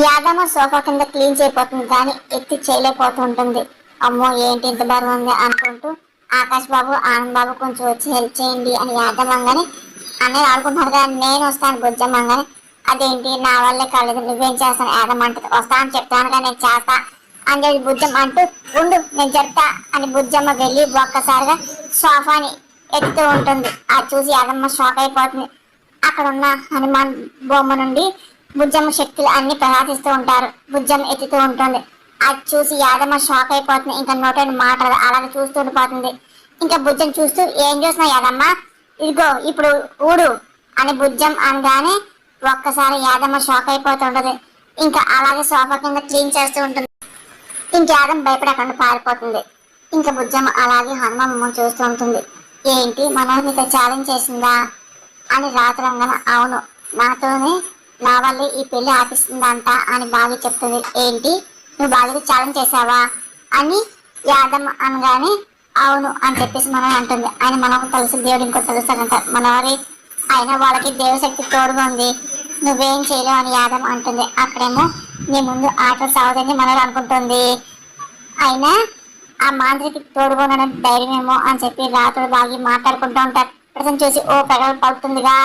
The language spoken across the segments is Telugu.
యాదమ్మ సోఫా కింద క్లీన్ చేయబోతుంది కానీ ఎత్తి చేయలేకపోతూ ఉంటుంది. అమ్మో ఏంటి ఇంత బరువు ఉంది అనుకుంటూ ఆకాష్ బాబు ఆనంద్ బాబు కొంచెం వచ్చి హెల్ప్ చేయండి అని యాదమ్మంగానే అన్నయ్య ఆడుకుంటున్నారు కదా నేను వస్తాను బుజ్జమ్మంగానే అదేంటి నా వల్లే కాలేదు నువ్వేం చేస్తాను యాదమ్మ అంటుంది. వస్తా అని చెప్తాను కానీ నేను చేస్తా అని చెప్పి బుజ్జమ్మ అంటూ ఉండు నేను చెప్తా అని బుజ్జమ్మ వెళ్ళి ఒక్కసారిగా సోఫాని ఎత్తుతూ ఉంటుంది. అది చూసి యాదమ్మ షాక్ అయిపోతుంది. అక్కడ ఉన్న హనుమాన్ బొమ్మ నుండి బుజ్జమ్మ శక్తులు అన్ని ప్రకాశిస్తూ ఉంటారు. బుజ్జమ్మ ఎత్తుతూ ఉంటుంది. అది చూసి యాదమ్మ షాక్ అయిపోతుంది. ఇంకా నోటని మాట్లాడదు అలాగే చూస్తూ ఉండిపోతుంది. ఇంకా బుజ్జం చూస్తూ ఏం చూస్తున్నావు యాదమ్మ ఇదిగో ఇప్పుడు ఊడు అని బుజ్జం అనగానే ఒక్కసారి యాదమ్మ షాక్ అయిపోతుంటది. ఇంకా అలాగే సోఫా కింద క్లీన్ చేస్తూ ఉంటుంది. ఇంక యాదమ్మ భయపడి అక్కడ పారిపోతుంది. ఇంకా బుజ్జమ్మ అలాగే హనుమాన్ చూస్తూ ఉంటుంది. ఏంటి మనోహరితో ఛాలెంజ్ చేసిందా అని రాత్రంగన అవును నాతోనే నా వల్లే ఈ పెళ్లి ఆపిస్తుందంట అని బాగా చెప్తుంది. ఏంటి నువ్వు బాగా ఛాలెంజ్ చేసావా అని యాదమ్మ అనగానే అవును అని చెప్పేసి మనం అంటుంది. ఆయన మనకు తెలుసు దేవుడు ఇంకో తెలుస్తాడంట మనవారి అయినా వాళ్ళకి దేవశక్తి తోడుగా ఉంది నువ్వేం చేయలేవు అని యాదమ్మ అంటుంది. అక్కడేమో నీ ముందు ఆట సాగుతుంది మనవారు అనుకుంటుంది. అయినా ఆ మాంత్రికి తోడుగా ధైర్యమేమో అని చెప్పి రాత్రులు బాగి మాట్లాడుకుంటూ ఉంటారు. ప్రజలు చూసి ఓ పెగలు పడుతుందిగా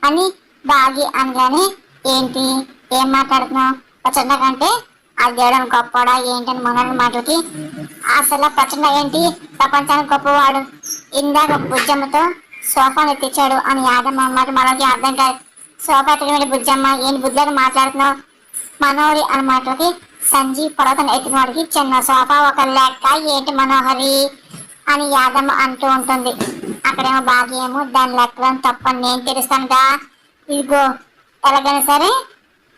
అని బాగి అనగానే ఏంటి ఏం మాట్లాడుతున్నావు ప్రచండ కంటే అది దేవుడు గొప్పవాడా ఏంటని మనోడి మాటలకి అసలు ప్రచండ ఏంటి ప్రపంచానికి గొప్పవాడు ఇందాక బుజ్జమ్మతో సోఫాను ఎత్తిచ్చాడు అని యాదమ్మ అన్నమాట మనోడికి అర్థం కాదు. సోఫా ఎత్తిన బుజ్జమ్మ ఏంటి బుద్ధులను మాట్లాడుతున్నావు మనోడి అన్న మాటలకి సంజీవ్ పర్వతం ఎత్తిన వాడికి చిన్న సోఫా ఒక లెక్క ఏంటి మనోహరి అని యాదమ్మ అంటూ ఉంటుంది. అక్కడేమో బాగి ఏమో దాని లెక్కలో తప్పని నేను తెలుస్తానుగా ఇదిగో ఎలాగైనా సరే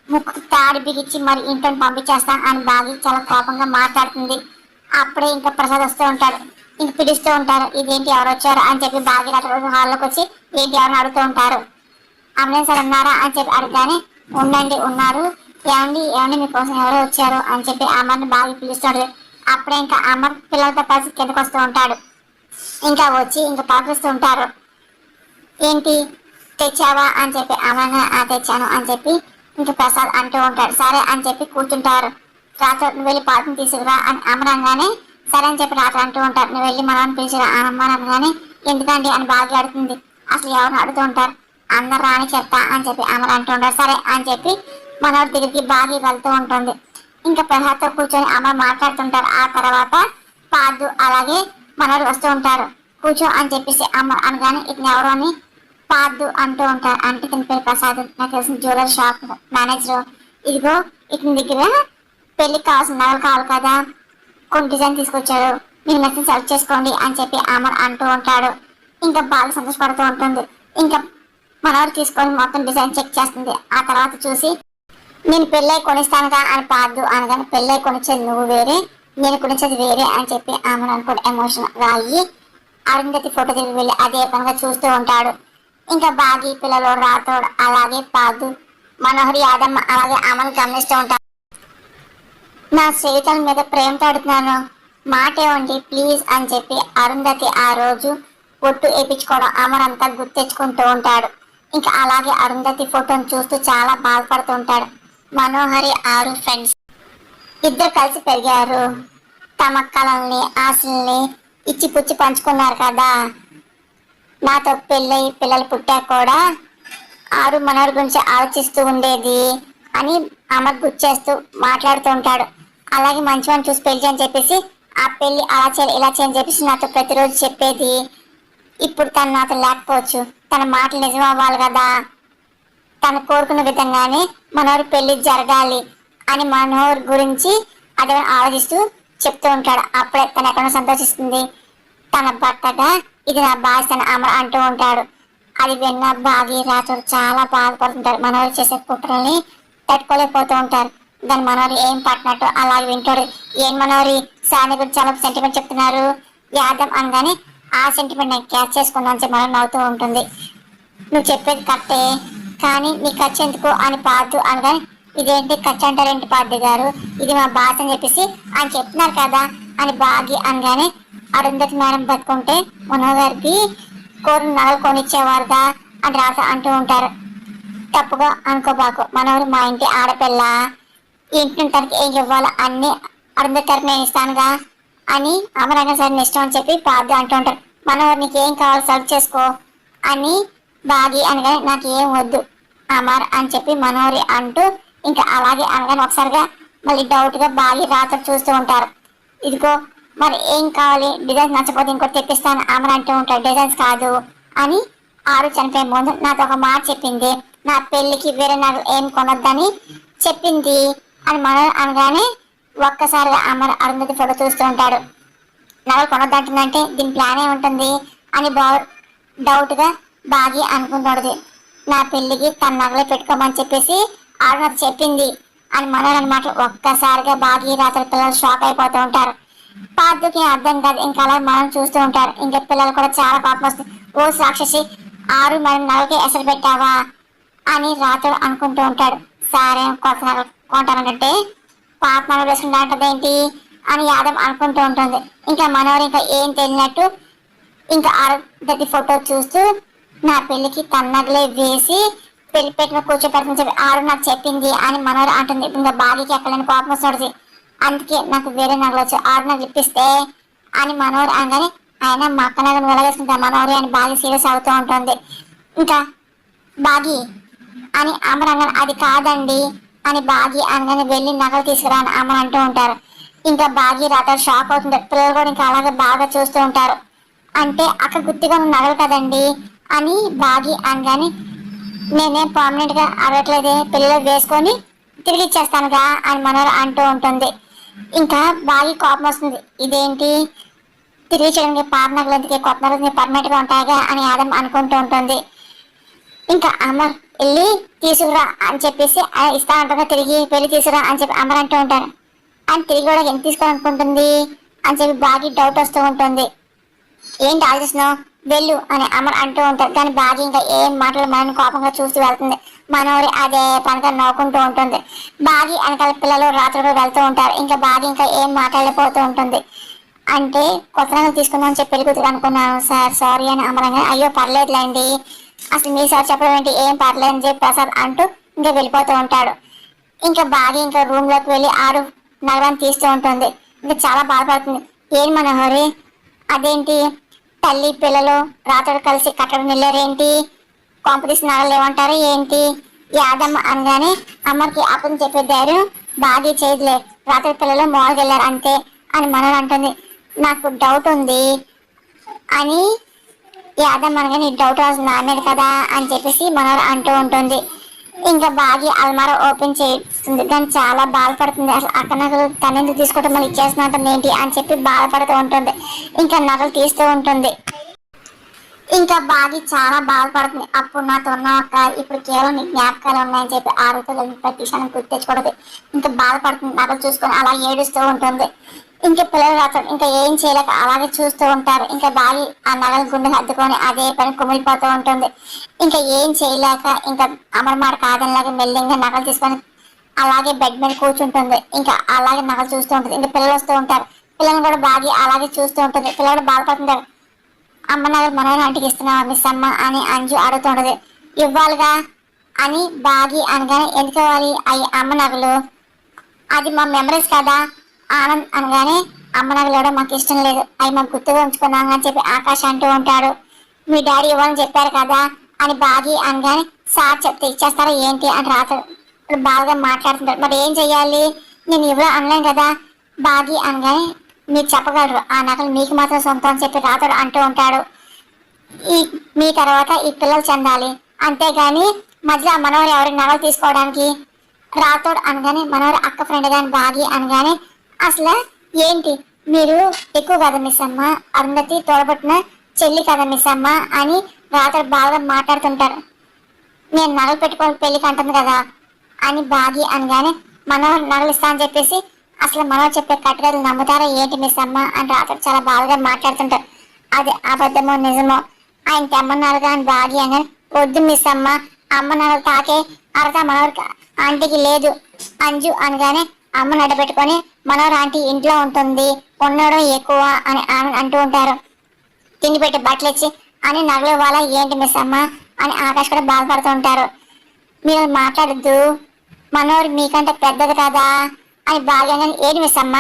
ముక్కు తాడి బిగించి మరి ఇంటిని పంపించేస్తాను అని బాగి చాలా కోపంగా మాట్లాడుతుంది. అప్పుడే ఇంకా ప్రసాద్ వస్తూ ఉంటాడు. ఇంక పిలుస్తూ ఉంటారు. ఇదేంటి ఎవరు వచ్చారు అని చెప్పి బాగి హాల్లోకి వచ్చి ఏంటి ఎవరిని అడుగుతూ ఉంటారు. అమ్మాయి సార్ ఉన్నారా అని చెప్పి అడగగానే ఉండండి ఉన్నారు ఏమండి ఏమండి మీకోసం ఎవరో వచ్చారు అని చెప్పి అమర్ని బాగా పిలుస్తాడు. అప్పుడే ఇంకా అమర్ పిల్లలతో కలిసి కిందకు వస్తూ ఉంటాడు. ఇంకా వచ్చి ఇంకా పాటిస్తూ ఉంటారు. ఏంటి తెచ్చావా అని చెప్పి అమర్ తెచ్చాను అని చెప్పి ఇంకా ప్రసాద్ అంటూ ఉంటాడు. సరే అని చెప్పి కూర్చుంటారు. రాత్రి నువ్వు వెళ్ళి పాటను తీసుకురా అని అమర్ అనగానే సరే అని చెప్పి రాత్రి అంటూ ఉంటారు. నువ్వు వెళ్ళి మనల్ని పిలిచిరా అమ్మ అనగానే ఎందుకండి అని బాగా అడుగుతుంది. అసలు ఎవరిని అడుగుతూ ఉంటారు అందరు రాని చెప్తా అని చెప్పి అమర్ అంటూ ఉంటారు. సరే అని చెప్పి మనోడి దగ్గరికి బాగా వెళ్తూ ఉంటుంది. ఇంకా ప్రసాద్తో కూర్చొని అమర్ మాట్లాడుతుంటారు. ఆ తర్వాత పాదు అలాగే మనోడు వస్తూ ఉంటారు. కూర్చో అని చెప్పేసి అమర్ అనగానే ఇతను ఎవరు అని పాదు అంటూ ఉంటారు. అంటే ఇతని పేరు ప్రసాద్ నాకు తెలిసిన జ్యువెలరీ షాప్ మేనేజర్. ఇదిగో ఇతని దగ్గర పెళ్లికి కావాల్సిన నగలు కావాలి కదా కొన్ని డిజైన్ తీసుకొచ్చారు మీరు మెసేజ్ సెలెక్ట్ చేసుకోండి అని చెప్పి అమర్ అంటూ ఉంటాడు. ఇంకా బాగా సంతోషపడుతూ ఉంటుంది. ఇంకా మనవాడు తీసుకొని మొత్తం డిజైన్ చెక్ చేస్తుంది. ఆ తర్వాత చూసి నేను పెళ్ళై కొనిస్తానుగా అని పాదు అనగానే పెళ్ళై కొనిచ్చేది నువ్వు వేరే నేను కొనిచ్చేది వేరే అని చెప్పి అమర్ అనుకోండి ఎమోషన్ రాయి అరుంధతి ఫోటో దగ్గరికి వెళ్ళి అదే పనిగా చూస్తూ ఉంటాడు. ఇంకా బాగి పిల్లలు రాతోడు అలాగే పాదు మనోహరి యాదమ్మ అలాగే అమలు గమనిస్తూ ఉంటారు. నా స్నేహితుల మీద ప్రేమతో అడుగుతున్నాను మాట ఏమండి ప్లీజ్ అని చెప్పి అరుంధతి ఆ రోజు ఒట్టు వేయించుకోవడం అమర్ అంతా గుర్తు తెచ్చుకుంటూ ఉంటాడు. ఇంకా అలాగే అరుంధతి ఫోటోని చూస్తూ చాలా బాధపడుతూ ఉంటాడు. మనోహరి ఆరు ఫ్రెండ్స్ ఇద్దరు కలిసి పెరిగారు. తమ కళల్ని ఆశల్ని ఇచ్చిపుచ్చి పంచుకున్నారు కదా. నాతో పెళ్ళై పిల్లలు పుట్టాక కూడా ఆరు మనోహరి గురించి ఆలోచిస్తూ ఉండేది అని అమర్ గుర్తు చేస్తూ మాట్లాడుతూ ఉంటాడు. అలాగే మంచివాడిని చూసి పెళ్లి అని చెప్పేసి ఆ పెళ్లి అలా చేయాలి ఇలా చేయని చెప్పేసి నాతో ప్రతిరోజు చెప్పేది. ఇప్పుడు తను నాతో లేకపోవచ్చు తన మాటలు నిజం అవ్వాలి కదా. తను కోరుకున్న విధంగానే మనోహర్ పెళ్లి జరగాలి అని మనోహర్ గురించి అదే ఆలోచిస్తూ చెప్తూ ఉంటాడు. అప్పుడే తను ఎక్కడ సంతోషిస్తుంది. తన భర్తగా ఇది నా బాధ్యత అమర్ అంటూ ఉంటాడు. అది విన్న బాగి రాత్రులు చాలా బాధపడుతుంటారు. మనోహర్ చేసే కుట్రల్ని తట్టుకోలేకపోతూ ఉంటారు. దాని మనోహరి ఏం పట్టినట్టు అలాగే వింటాడు. ఏం మనోహరి సాని గురించి చాలా సెంటిమెంట్ చెప్తున్నారు యాదవ్ అనగానే ఆ సెంటిమెంట్ నేను క్యాచ్ చేసుకున్నాను అని మనం నవ్వుతూ ఉంటుంది. నువ్వు చెప్పేది కరెక్టే కానీ నీ ఖర్చు ఎందుకు అని పాదు అనగానే ఇదేంటి ఖర్చు అంటారేంటి పాదు గారు ఇది మా బాధ అని చెప్పేసి ఆయన చెప్తున్నారు కదా అని బాగి అనగానే అరుంధతి మేడం బతుకుంటే మనోహర్ గారికి కోరిన నగలు కొనిచ్చేవారుగా అని రాత అంటూ ఉంటారు. తప్పుగా అనుకోబాకు మనోహరి మా ఇంటి ఆడపిల్ల ఇంటి తనకి ఏం ఇవ్వాలో అన్ని అరుంధతి నేను ఇస్తానుగా అని అమరంగా సరే ఇష్టం అని చెప్పి ప్రార్థన అంటూ ఉంటారు. మనోహర్ నీకు ఏం కావాలో సర్వ్ చేసుకో అని బాగి అనగానే నాకు ఏం వద్దు అమర్ అని చెప్పి మనోహరి అంటూ ఇంకా అలాగే అనగానే ఒకసారిగా మళ్ళీ డౌట్ గా బాగి రాత్రి చూస్తూ ఉంటారు. ఇదిగో మరి ఏం కావాలి, డిజైన్స్ నచ్చపోతే ఇంకోటి తెప్పిస్తాను అమర్ అంటూ ఉంటాడు. డిజైన్స్ కాదు అని ఆరు చనిపోయే ముందు నాతో ఒక మాట చెప్పింది, నా పెళ్లికి వేరే నాకు ఏం కొనొద్దని చెప్పింది అని మనోహర్ అనగానే ఒక్కసారిగా అమర్ అరుంధతి ఫోటో చూస్తూ ఉంటాడు. నగలు కొనొద్దంటుందంటే దీని ప్లానే ఉంటుంది అని డౌట్ గా బాగి అనుకుంటాడు. నా పెళ్లికి తన నగలే పెట్టుకోమని చెప్పేసి ఆడు నాకు చెప్పింది అని మనోహర్ అన్నమాట. ఒక్కసారిగా బాగి రాత్రి పిల్లలు షాక్ అయిపోతూ ఉంటారు. పార్థుకి అర్థం కాదు, ఇంకా అలా మనం చూస్తూ ఉంటారు. ఇంకా పిల్లలు కూడా చాలా పాపం వస్తుంది. ఓ రాక్షసి ఆరు మనం నగలకి ఎసరు పెట్టావా అని రాత్రుడు అనుకుంటూ ఉంటాడు. సరే కొత్త నగలు కొంటానంటే పాప నగలు వేసుకుంటాంటదేంటి అని యాదవ్ అనుకుంటూ ఉంటుంది. ఇంకా మనోహర్ ఇంకా ఏం తెలియనట్టు ఇంకా అరుంధతి ఫోటో చూస్తూ నా పెళ్లికి తన్నగలే వేసి పెళ్లి పెట్టిన కూర్చోపెట్టని చెప్పి ఆరు నాకు చెప్పింది అని మనోహర్ అంటుంది. ఇంకా బాలికి ఎక్కడైనా కోపం వస్తుంది. అందుకే నాకు వేరే నగలు వచ్చి ఆరు నగలు ఇప్పిస్తే అని మనోహర్ అనగానే ఆయన మా అక్క నగలు వెళ్ళవేసుకుంటా మనోహరి అని బాగా సీరియస్ అవుతూ ఉంటుంది. ఇంకా బాగి అని అమర్ అనగానే అది కాదండి అని బాగి అనగానే వెళ్ళి నగలు తీసుకురా అని అమర్ అంటూ ఉంటారు. ఇంకా బాగి రాత్రి షాక్ అవుతుంది. పిల్లలు కూడా ఇంకా అలాగే బాగా చూస్తూ ఉంటారు. అంటే అక్కడ గుర్తుగా నగలు కదండి అని బాగి అనగానే నేనేం పర్మనెంట్ గా అడగట్లేదే, పిల్లలు వేసుకొని తిరిగి ఇచ్చేస్తానుగా అని మనోహర్ అంటూ ఉంటుంది. ఇంకా బాగి కోపం వస్తుంది. ఇదేంటి తిరిగి చేయడానికి పాత నగలు ఎందుకే, కొత్త నగలు పర్మనెంట్ గా ఉంటాయిగా అని యాదవ్ అనుకుంటూ ఉంటుంది. ఇంకా అమర్ వెళ్ళి తీసుకురా అని చెప్పేసి ఇస్తా అంటున్నా, తిరిగి వెళ్ళి తీసుకురా అని చెప్పి అమర్ అంటూ ఉంటారు. అని తిరిగి కూడా ఎంత తీసుకోవాలనుకుంటుంది అని చెప్పి బాగా డౌట్ వస్తూ ఉంటుంది. ఏంటి ఆలోచిస్తున్నావు, వెళ్ళు అని అమర్ అంటూ ఉంటారు. కానీ బాగా ఇంకా ఏం మాటలు మనని కోపంగా చూస్తూ వెళ్తుంది. మనోరి అదే పనిగా నవ్వుకుంటూ ఉంటుంది. బాగి వెనకాల పిల్లలు రాత్రులు వెళ్తూ ఉంటారు. ఇంకా బాగి ఇంకా ఏం మాట్లాడిపోతూ ఉంటుంది. అంటే కొత్త నగలు తీసుకుందామని చెప్పి పెళ్లి కూతురు అనుకున్నాను సార్, సారీ అని అమరంగా అయ్యో పర్లేదులేండి అసలు మీ సార్ చెప్పడం ఏంటి, ఏం పర్లేదు అని చెప్పి ప్రసాద్ అంటూ ఇంకా వెళ్ళిపోతూ ఉంటాడు. ఇంకా బాగా ఇంకా రూమ్ లోకి వెళ్ళి ఆరు నగరాన్ని తీస్తూ ఉంటుంది. ఇంకా చాలా బాధపడుతుంది. ఏం మనోహరి అదేంటి తల్లి పిల్లలు రాత్రులు కలిసి కట్టడం వెళ్ళారేంటి, కాంపిటీషన్ నగలు ఏమంటారు ఏంటి యాదమ్మ అనగానే అమ్మకి అప్పుడు చెప్పే ధైర్యం బాగా చేయదులే, రాత్రి పిల్లలు మాల్కి వెళ్ళారు అంతే అని మనోహర్ అంటుంది. నాకు డౌట్ ఉంది అని యాదమ్మ అనగా నీ డౌట్ రాజు నా మీద కదా అని చెప్పేసి మనోహర్ అంటూ ఉంటుంది. ఇంకా బాగా అల్మారా ఓపెన్ చేస్తుంది. కానీ చాలా బాధపడుతుంది. అసలు అక్క నగలు తనెందుకు తీసుకోవటం మళ్ళీ ఇచ్చేస్తున్నట్టు ఏంటి అని చెప్పి బాధపడుతూ ఉంటుంది. ఇంకా నగలు తీస్తూ ఉంటుంది. ఇంకా బాగా చాలా బాధపడుతుంది. అప్పుడు నాతో ఉన్న అక్క ఇప్పుడు కేవలం నీ జ్ఞాపకాలు ఉన్నాయని చెప్పి ఆ రోజులు ప్రతి క్షణం గుర్తు తెచ్చుకోవడం ఇంకా బాధపడుతుంది. నగలు చూసుకొని అలా ఏడుస్తూ ఉంటుంది. ఇంకా పిల్లలు రాత్రం ఇంకా ఏం చేయలేక అలాగే చూస్తూ ఉంటారు. ఇంకా బాగా ఆ నగలు గుండె హద్దుకొని అదే పని కుమిలిపోతూ ఉంటుంది. ఇంకా ఏం చేయలేక ఇంకా అమరమాట కాదనిలాగా మెల్లింగా నగలు తీసుకొని అలాగే బెడ్ మీద కూర్చుంటుంది. ఇంకా అలాగే నగలు చూస్తూ ఉంటుంది. ఇంకా పిల్లలు వస్తూ ఉంటారు. పిల్లలు కూడా బాగా అలాగే చూస్తూ ఉంటుంది. పిల్లలు కూడా బాధపడుతుంటారు. అమ్మ నగలు మనోహర్ ఆంటీకి ఇస్తున్నావా మిస్ అమ్మ అని అంజు అడుగుతుంటది. ఇవ్వాలిగా అని బాగి అనగానే ఎందుకు ఇవ్వాలి అవి అమ్మ నగలు, అది మా మెమరీస్ కదా ఆనంద్ అనగానే అమ్మ నగలు ఇవ్వడం మాకు ఇష్టం లేదు, అవి మాకు గుర్తుగా ఉంచుకున్నాం అని చెప్పి ఆకాష్ అంటూ ఉంటాడు. మీ డాడీ ఇవ్వాలని చెప్పారు కదా అని బాగి అనగానే సార్ చెప్తే ఇచ్చేస్తారా ఏంటి అని రాత్రి బాగా మాట్లాడుతుంటాడు. మరి ఏం చెయ్యాలి, నేను ఇవ్వ అనలేను కదా బాగి అనగానే మీరు చెప్పగలరు, ఆ నగలు మీకు మాత్రం సొంతం అని చెప్పి రాత్రుడు అంటూ ఉంటాడు. ఈ మీ తర్వాత ఈ పిల్లలు చెందాలి అంతేగాని మధ్యలో మనోహర్ ఎవరికి నగలు తీసుకోవడానికి రాతోడు అనగానే మనోహర్ అక్క ఫ్రెండ్ గాని బాగి అనగానే అసలు ఏంటి మీరు ఎక్కువ కదా మిస్ అమ్మ, అరుంధతి తోడబుట్టిన చెల్లి కదా మిస్ అమ్మ అని రాతోడు బాగా మాట్లాడుతుంటారు. నేను నగలు పెట్టుకోవాలి పెళ్లికి అంటుంది కదా అని బాగి అనగానే మనోహర్ నగలు ఇస్తా అని చెప్పేసి అసలు మనోహర్ చెప్పే కట్టుకలు నమ్ముతారా ఏంటి మిస్ అమ్మ అని రాతోడు చాలా బాగా మాట్లాడుతుంటారు. అది అబద్ధమో నిజమో ఆయన తెమ్మన్నారు అని బాగి అనగానే వద్దు మిస్ అమ్మ, అమ్మ నగలు తాకే అర్హత మనోహర్ ఆంటీకి లేదు అంజు అనగానే అమ్మను అడ్డపెట్టుకొని మనోహర్ ఆంటీ ఇంట్లో ఉంటుంది, ఉండడం ఎక్కువ అని ఆమె అంటూ ఉంటారు. తిండి పెట్టి బట్టలు ఇచ్చి అని నగలు ఇవ్వాలా ఏంటి మిస్ అమ్మ అని ఆకాష్ కూడా బాధపడుతూ ఉంటారు. మీరు మాట్లాడద్దు మనోడు మీకంటే పెద్దది కదా అని బాగా ఏడు మిస్ అమ్మ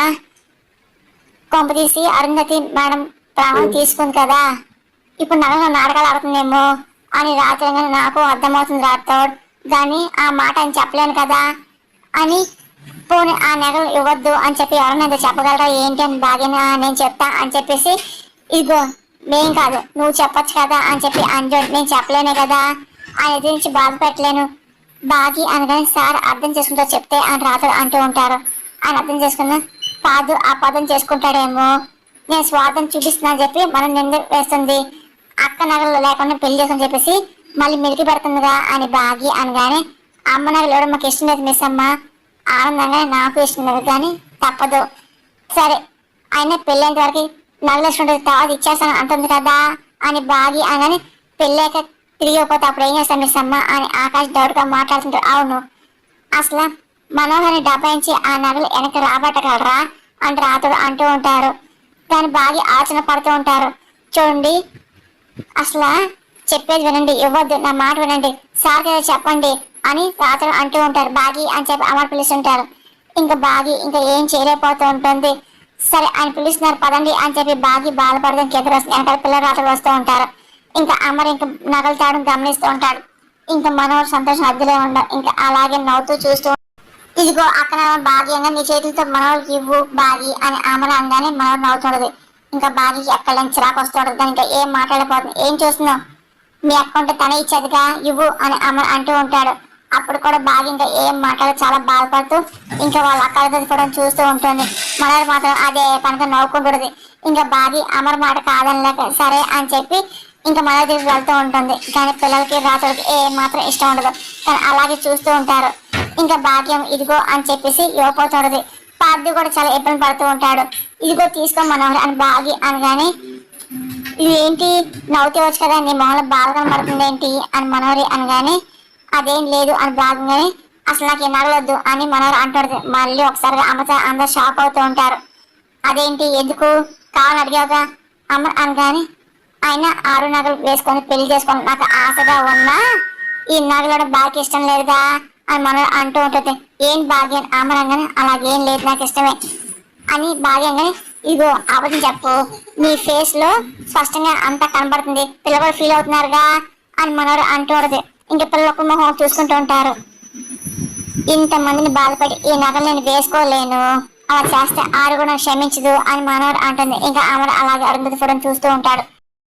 కొంప తీసి అరుంధతి మేడం ప్రాణం తీసుకుంది కదా ఇప్పుడు నగలు నాటకాలు ఆడుతుందేమో అని రాత్రి నాకు అర్థమవుతుంది రాథోడ్ కానీ ఆ మాట అని చెప్పలేను కదా అని పోనీ ఆ నగలు ఇవ్వద్దు అని చెప్పి ఎవరైనా చెప్పగలరా ఏంటి అని బాగా నేను చెప్తా అని చెప్పేసి ఇదిగో మేం కాదు నువ్వు చెప్పొచ్చు కదా అని చెప్పి అంజోడ్ నేను చెప్పలేనే కదా ఆయన ఎదురించి బాధ పెట్టలేను బాగి అనగానే సార్ అర్థం చేసుకుంటా చెప్తే అని రాత్రుడు అంటూ ఉంటారు ఆయన అర్థం చేసుకున్నా కాదు ఆ పదం చేసుకుంటాడేమో నేను స్వార్థం చూపిస్తున్నా అని చెప్పి మనం నింద వేస్తుంది అక్క నగలు లేకుండా పెళ్లి చేసుకుని చెప్పేసి మళ్ళీ మిలికి పెడుతుందిగా అని బాగి అనగానే అమ్మ నగలు ఎవడో మాకు ఇష్టం లేదు మిస్ అమ్మ ఆనందంగా నాకు ఇష్టం లేదు కానీ తప్పదు సరే అయినా పెళ్ళేంత వరకు నగలు ఇష్టం ఉంటుంది తర్వాత ఇచ్చేస్తాను అంటుంది కదా అని బాగి అనగానే పెళ్ళాక తిరిగి పోతే అప్పుడు ఏం చేస్తాను మిస్ అమ్మ అని ఆకాష్ డౌట్గా మాట్లాడుతుంటారు అవును అసలు మనోహర్ని డబాయించి ఆ నగలు వెనక్కి రాబట్టగలరా అని రాతుడు అంటూ ఉంటారు దాన్ని బాగా ఆలోచన పడుతూ ఉంటారు చూడండి అసలు చెప్పేది వినండి ఇవ్వద్దు నా మాట వినండి సార్ కదా చెప్పండి అని రాత్రులు అంటూ ఉంటారు బాగి అని చెప్పి అమర్ పిలుస్తుంటారు ఇంకా బాగి ఇంకా ఏం చేయలేకపోతూ ఉంటుంది సరే ఆయన పిలుస్తున్నారు పదండి అని చెప్పి బాగి బాధపడడానికి ఎదురు వస్తుంది వెనకాల పిల్లలు రాత్రులు వస్తూ ఉంటారు ఇంకా అమర్ ఇంకా నగలు తాడడం గమనిస్తూ ఉంటాడు ఇంకా మనోహర్ సంతోషం అద్దెలే ఉండవు ఇంకా అలాగే నవ్వుతూ చూస్తూ ఇదిగో అక్కడ భాగ్యంగా నీ చేతులతో మనోహర్కి ఇవ్వు బాగి అని అమర్ అనగానే మనోహర్ నవ్వుతుండదు ఇంకా బాగికి ఎక్కడ నుంచి చిరాకు వస్తుండదు దాని ఇంకా ఏం మాట్లాడకపోతుంది ఏం చూస్తున్నావు మీ అకౌంట్ తనే ఇచ్చేదిగా ఇవ్వు అని అమర్ అంటూ ఉంటాడు అప్పుడు కూడా బాగా ఇంకా ఏం మాట్లాడదు చాలా బాధపడుతూ ఇంకా వాళ్ళ అక్కలతో కూడా చూస్తూ ఉంటుంది మనోహర్ మాత్రం అదే పనిగా నవ్వుకుంటుంది ఇంకా బాగి అమర్ మాట కాదనలేక సరే అని చెప్పి ఇంకా మనోహర్ దగ్గరికి వెళ్తూ ఉంటుంది కానీ పిల్లలకి రాత్రికి ఏ మాత్రం ఇష్టం ఉండదు కానీ అలాగే చూస్తూ ఉంటారు ఇంకా భాగ్యం ఇదిగో అని చెప్పేసి ఇవ్వపోతుండదు పార్ది కూడా చాలా ఇబ్బంది పడుతూ ఉంటాడు ఇదిగో తీసుకో మనోహర్ అని బాగి అనగానే ఇది ఏంటి నవ్వుతూ వచ్చు కదా నీ మొహంలో బాగా కనబడుతుంది ఏంటి అని మనోహరి అనగానే అదేం లేదు అని బాగానే అసలు నాకు ఏం నగలొద్దు అని మనోహర్ అంటాడు మళ్ళీ ఒకసారిగా అమ్మతో అందరు షాక్ అవుతూ ఉంటారు అదేంటి ఎందుకు కావాలని అడిగావుగా అమ్మ అనగానే ఆయన 6 నగలు వేసుకొని పెళ్లి చేసుకొని నాకు ఆశగా ఉన్నా ఈ నగలు బాగా ఇష్టం లేదుగా అని మనం అంటూ ఉంటుంది ఏం భాగ్యం అమరంగానే అలాగేం లేదు నాకు ఇష్టమే అని భాగ్యంగానే ఇగో అబద్ధం చెప్పు నీ ఫేస్ లో స్పష్టంగా అంతా కనబడుతుంది పిల్లలు ఫీల్ అవుతున్నారుగా అని మనోడు అంటూ ఉంటుంది ఇంక పిల్లలకు మొహం చూసుకుంటూ ఉంటారు ఇంతమందిని బాధపడి ఈ నగలు నేను వేసుకోలేను అలా చేస్తే ఆరు కూడా క్షమించదు అని మనోడు అంటుంది ఇంకా అమరు అలాగే అరుంధతి చూస్తూ ఉంటాడు